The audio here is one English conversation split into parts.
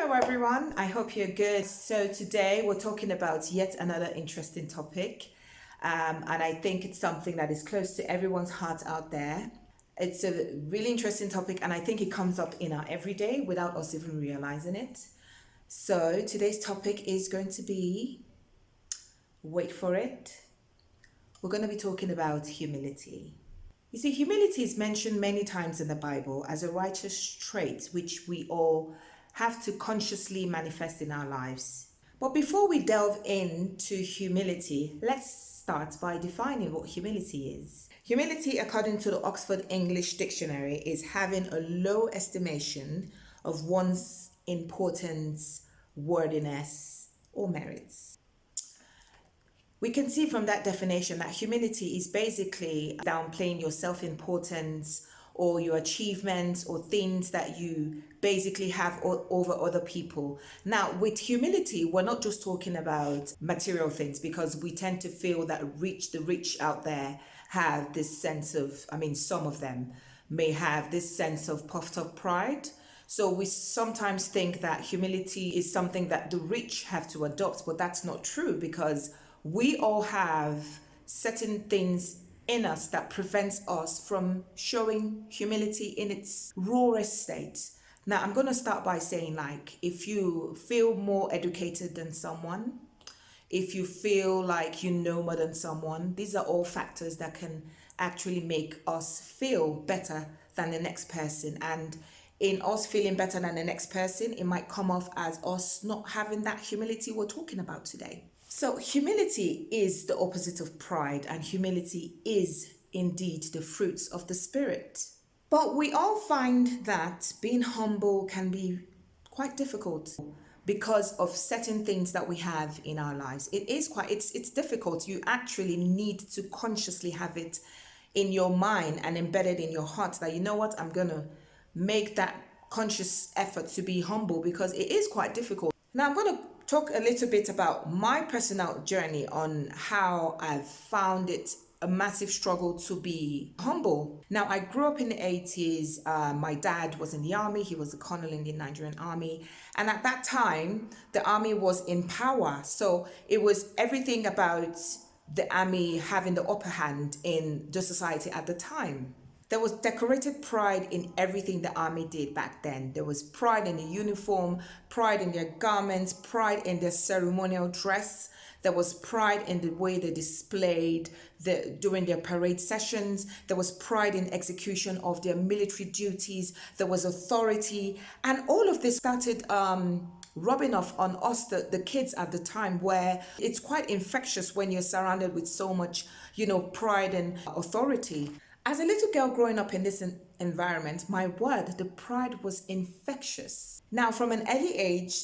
Hello everyone, I hope you're good. So today we're talking about yet another interesting topic, and I think it's something that is close to everyone's heart out there. It's a really interesting topic, and I think it comes up in our everyday without us even realizing it. So today's topic is going to be, wait for it, we're going to be talking about humility. You see, humility is mentioned many times in the Bible as a righteous trait which we all have to consciously manifest in our lives. But before we delve into humility, let's start by defining what humility is. Humility, according to the Oxford English Dictionary, is having a low estimation of one's importance, worthiness, or merits. We can see from that definition that humility is basically downplaying your self-importance or your achievements or things that you basically have over other people. Now, with humility, we're not just talking about material things, because we tend to feel that the rich out there have this sense of, some of them may have this sense of puffed up pride. So we sometimes think that humility is something that the rich have to adopt, but that's not true, because we all have certain things in us that prevents us from showing humility in its rawest state. Now, I'm going to start by saying, if you feel more educated than someone, if you feel like you know more than someone, these are all factors that can actually make us feel better than the next person. And in us feeling better than the next person, it might come off as us not having that humility we're talking about today. So humility is the opposite of pride, and humility is indeed the fruits of the Spirit. But we all find that being humble can be quite difficult because of certain things that we have in our lives. It's difficult. You actually need to consciously have it in your mind and embedded in your heart that, you know what, I'm going to make that conscious effort to be humble, because it is quite difficult. Now, I'm going to talk a little bit about my personal journey on how I've found it a massive struggle to be humble. Now, I grew up in the 80s. My dad was in the army. He was a colonel in the Nigerian army. And at that time, the army was in power. So it was everything about the army having the upper hand in the society at the time. There was decorated pride in everything the army did back then. There was pride in the uniform, pride in their garments, pride in their ceremonial dress. There was pride in the way they displayed during their parade sessions. There was pride in execution of their military duties. There was authority. And all of this started rubbing off on us, the kids at the time, where it's quite infectious when you're surrounded with so much, pride and authority. As a little girl growing up in this environment, my word, the pride was infectious. Now, from an early age,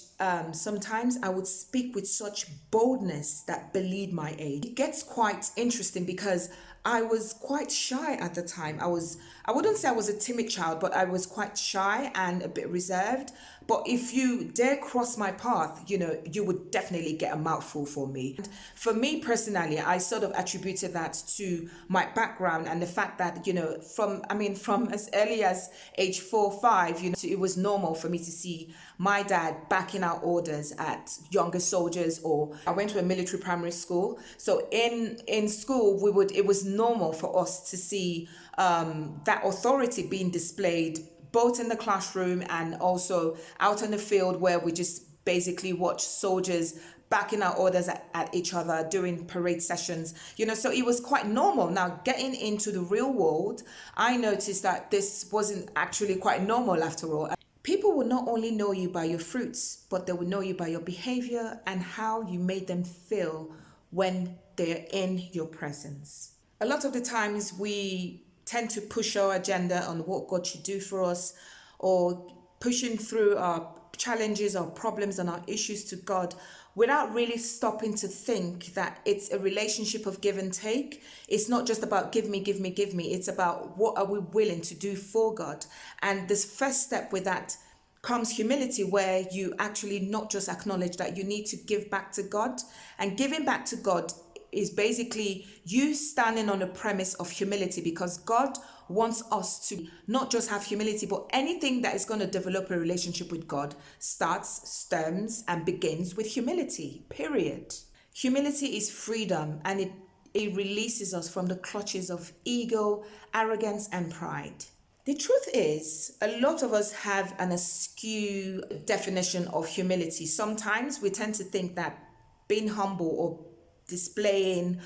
sometimes I would speak with such boldness that belied my age. It gets quite interesting because I was quite shy at the time. I wouldn't say I was a timid child, but I was quite shy and a bit reserved. But if you dare cross my path, you would definitely get a mouthful from me. And for me personally, I sort of attributed that to my background and the fact that, from as early as age 4 or 5, it was normal for me to see my dad backing out orders at younger soldiers, or I went to a military primary school. So in school, it was normal for us to see that authority being displayed both in the classroom and also out on the field, where we just basically watch soldiers backing out orders at each other during parade sessions, so it was quite normal. Now, getting into the real world, I noticed that this wasn't actually quite normal after all. People will not only know you by your fruits, but they will know you by your behavior and how you made them feel when they're in your presence. A lot of the times we tend to push our agenda on what God should do for us, or pushing through our challenges, our problems, and our issues to God without really stopping to think that it's a relationship of give and take. It's not just about give me, give me, give me. It's about what are we willing to do for God. And this first step with that comes humility, where you actually not just acknowledge that you need to give back to God. And giving back to God is basically you standing on the premise of humility, because God wants us to not just have humility, but anything that is going to develop a relationship with God stems, and begins with humility, period. Humility is freedom, and it releases us from the clutches of ego, arrogance, and pride. The truth is, a lot of us have an askew definition of humility. Sometimes we tend to think that being humble or displaying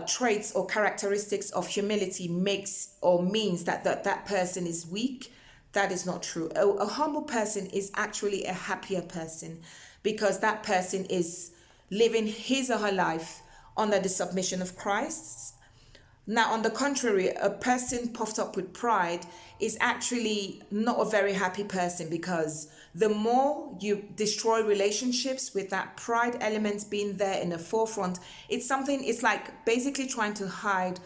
traits or characteristics of humility makes or means that person is weak. That is not true. A humble person is actually a happier person, because that person is living his or her life under the submission of Christ. Now, on the contrary, a person puffed up with pride is actually not a very happy person, because the more you destroy relationships with that pride element being there in the forefront, it's like basically trying to hide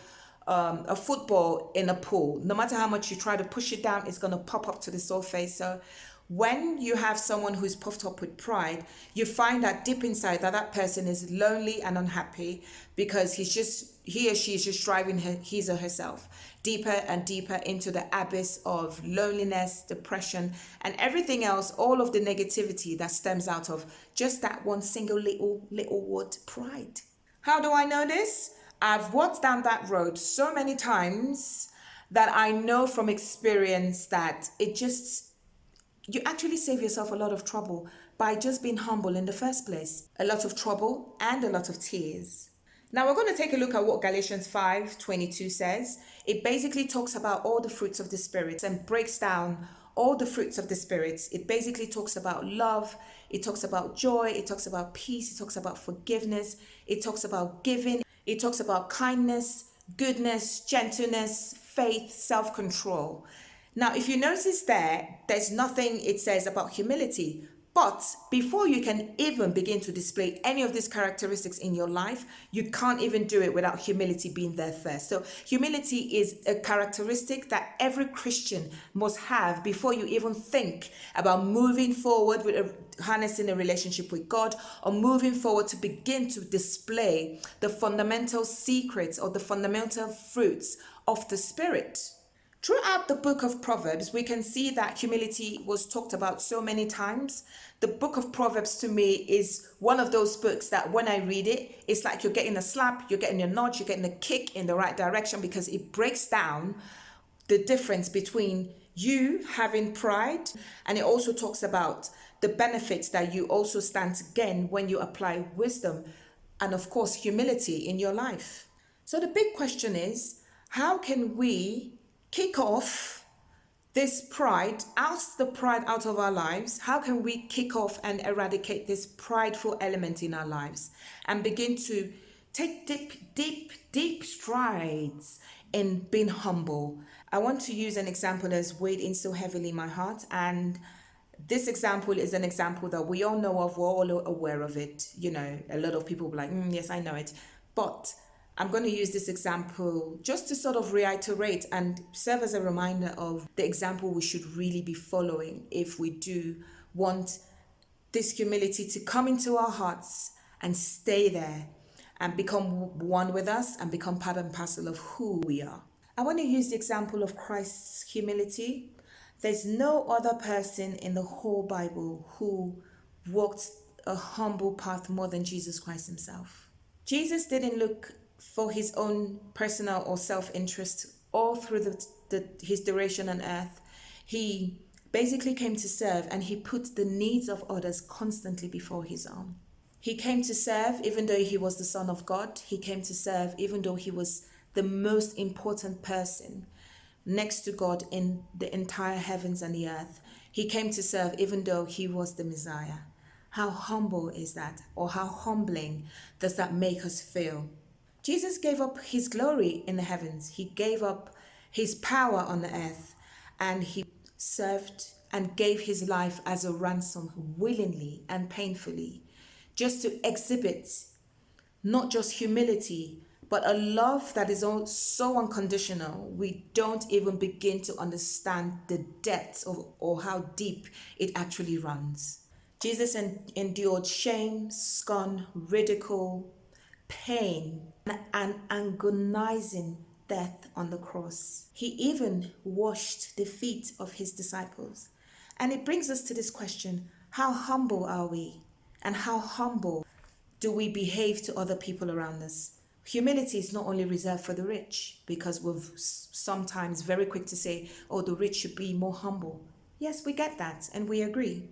a football in a pool. No matter how much you try to push it down, it's going to pop up to the surface. So when you have someone who's puffed up with pride, you find that deep inside that person is lonely and unhappy, because he or she is just driving his or herself deeper and deeper into the abyss of loneliness, depression, and everything else, all of the negativity that stems out of just that one single little word, pride. How do I know this? I've walked down that road so many times that I know from experience that you actually save yourself a lot of trouble by just being humble in the first place. A lot of trouble and a lot of tears. Now we're going to take a look at what Galatians 5:22 says. It basically talks about all the fruits of the Spirit and breaks down all the fruits of the Spirit. It basically talks about love, it talks about joy, it talks about peace, it talks about forgiveness, it talks about giving, it talks about kindness, goodness, gentleness, faith, self-control. Now, if you notice there's nothing it says about humility. But before you can even begin to display any of these characteristics in your life, you can't even do it without humility being there first. So humility is a characteristic that every Christian must have before you even think about moving forward with harnessing a relationship with God, or moving forward to begin to display the fundamental secrets or the fundamental fruits of the Spirit. Throughout the book of Proverbs, we can see that humility was talked about so many times. The book of Proverbs to me is one of those books that when I read it, it's like you're getting a slap, you're getting a nudge, you're getting a kick in the right direction, because it breaks down the difference between you having pride, and it also talks about the benefits that you also stand to gain when you apply wisdom and, of course, humility in your life. So the big question is, how can we kick off this pride, the pride out of our lives? How can we kick off and eradicate this prideful element in our lives and begin to take deep strides in being humble? I want to use an example that's weighed in so heavily in my heart, and this example is an example that we all know of, we're all aware of it. You know, a lot of people will be like, yes, I know it. But I'm going to use this example just to sort of reiterate and serve as a reminder of the example we should really be following if we do want this humility to come into our hearts and stay there and become one with us and become part and parcel of who we are. I want to use the example of Christ's humility. There's no other person in the whole Bible who walked a humble path more than Jesus Christ himself. Jesus didn't look for his own personal or self-interest all through his duration on earth. He basically came to serve, and he put the needs of others constantly before his own. He came to serve even though he was the Son of God. He came to serve even though he was the most important person next to God in the entire heavens and the earth. He came to serve even though he was the Messiah. How humble is that? Or how humbling does that make us feel? Jesus gave up his glory in the heavens. He gave up his power on the earth, and he served and gave his life as a ransom willingly and painfully, just to exhibit not just humility, but a love that is so unconditional, we don't even begin to understand the depth or how deep it actually runs. Jesus endured shame, scorn, ridicule, pain, and agonizing death on the cross. He even washed the feet of his disciples. And it brings us to this question: how humble are we? And how humble do we behave to other people around us? Humility is not only reserved for the rich, because we're sometimes very quick to say, oh, the rich should be more humble. Yes, we get that and we agree.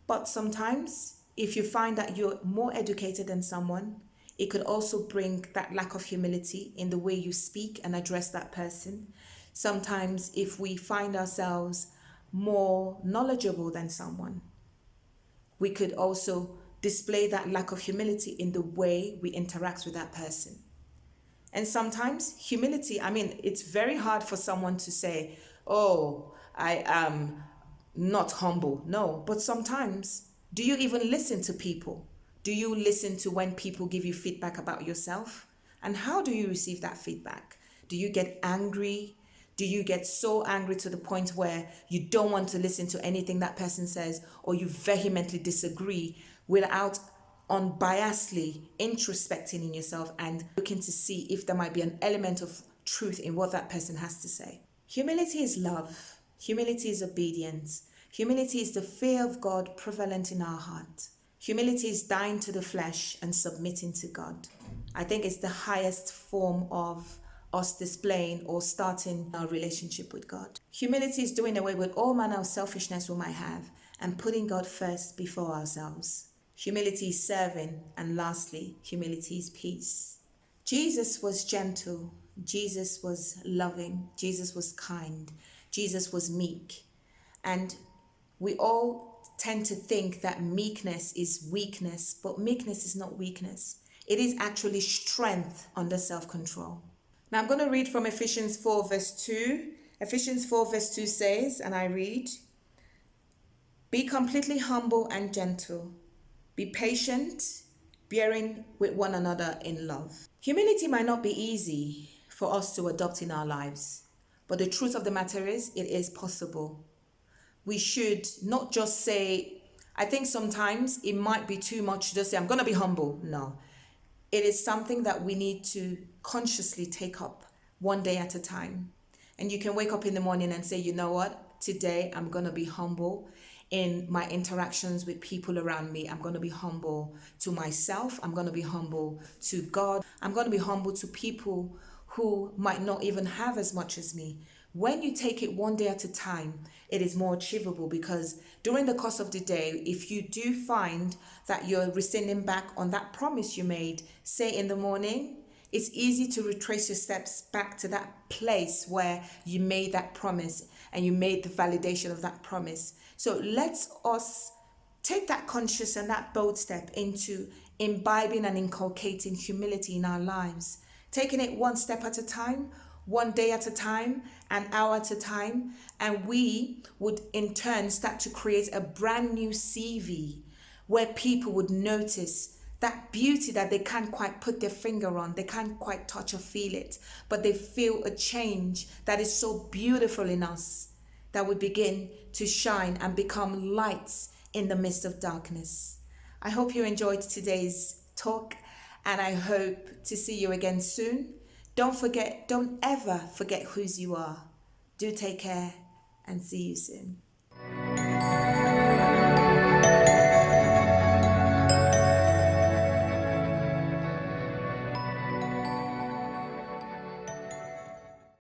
But sometimes, if you find that you're more educated than someone, it could also bring that lack of humility in the way you speak and address that person. Sometimes, if we find ourselves more knowledgeable than someone, we could also display that lack of humility in the way we interact with that person. And sometimes humility, I mean, it's very hard for someone to say, oh, I am not humble. No, but sometimes, do you even listen to people? Do you listen to when people give you feedback about yourself? And how do you receive that feedback? Do you get angry? Do you get so angry to the point where you don't want to listen to anything that person says, or you vehemently disagree without unbiasedly introspecting in yourself and looking to see if there might be an element of truth in what that person has to say? Humility is love. Humility is obedience. Humility is the fear of God prevalent in our heart. Humility is dying to the flesh and submitting to God. I think it's the highest form of us displaying or starting our relationship with God. Humility is doing away with all manner of selfishness we might have and putting God first before ourselves. Humility is serving, and lastly, humility is peace. Jesus was gentle. Jesus was loving. Jesus was kind. Jesus was meek. And we all tend to think that meekness is weakness, but meekness is not weakness. It is actually strength under self-control. Now I'm going to read from Ephesians 4 verse 2. Ephesians 4 verse 2 says, and I read, "Be completely humble and gentle. Be patient, bearing with one another in love." Humility might not be easy for us to adopt in our lives, but the truth of the matter is, it is possible. We should not just say, I think sometimes it might be too much to just say, I'm going to be humble. No, it is something that we need to consciously take up one day at a time. And you can wake up in the morning and say, you know what, today I'm going to be humble in my interactions with people around me. I'm going to be humble to myself. I'm going to be humble to God. I'm going to be humble to people who might not even have as much as me. When you take it one day at a time, it is more achievable, because during the course of the day, if you do find that you're rescinding back on that promise you made, say in the morning, it's easy to retrace your steps back to that place where you made that promise and you made the validation of that promise. So let's us take that conscious and that bold step into imbibing and inculcating humility in our lives, taking it one step at a time, one day at a time, an hour at a time, and we would in turn start to create a brand new CV where people would notice that beauty that they can't quite put their finger on, they can't quite touch or feel it, but they feel a change that is so beautiful in us that we begin to shine and become lights in the midst of darkness. I hope you enjoyed today's talk, and I hope to see you again soon. Don't ever forget whose you are. Do take care and see you soon.